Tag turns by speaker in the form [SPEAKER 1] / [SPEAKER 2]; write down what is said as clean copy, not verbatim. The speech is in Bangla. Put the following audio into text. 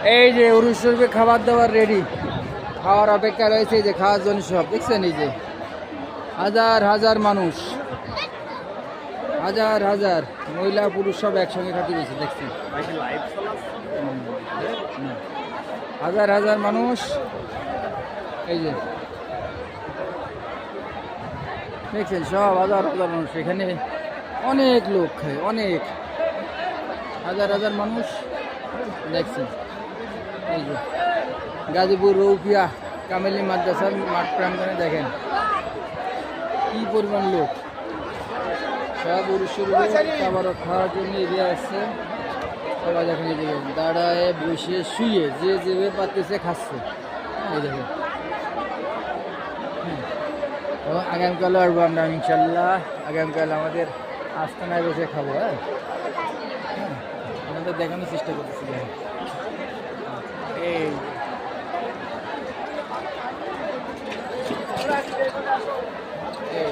[SPEAKER 1] এই যে উরুস শরীফে খাবার দাবার রেডি, খাওয়ার অপেক্ষা রয়েছে। এই যে খাওয়ার জন্য সব দেখছেন, এই যে হাজার হাজার মানুষ, হাজার হাজার মহিলা পুরুষ সব একসঙ্গে খাতে গেছে দেখছেন। হাজার হাজার মানুষ, এই যে দেখছেন সব হাজার হাজার মানুষ। এখানে অনেক লোক খায়, অনেক হাজার হাজার মানুষ দেখছেন। এই যে গাজীপুর রৌপিয়া কামেলি মাদ্রাসার মাঠ প্রাঙ্গণে দেখেন কি পরিমাণ লোক, সব খাবার খাওয়ার জন্য এগিয়ে আসছে। সবাই দেখেন এই দেখেন দাঁড়ায় বসে শুয়ে যে যেভাবে পাচ্ছে খাচ্ছে, এই দেখেন। এবং আগামীকালও আসবো আমরা ইনশাল্লাহ। আগামীকাল আমাদের আস্তানায় বসে খাবো। হ্যাঁ, আমাদের দেখানোর চেষ্টা করতেছি। এই এই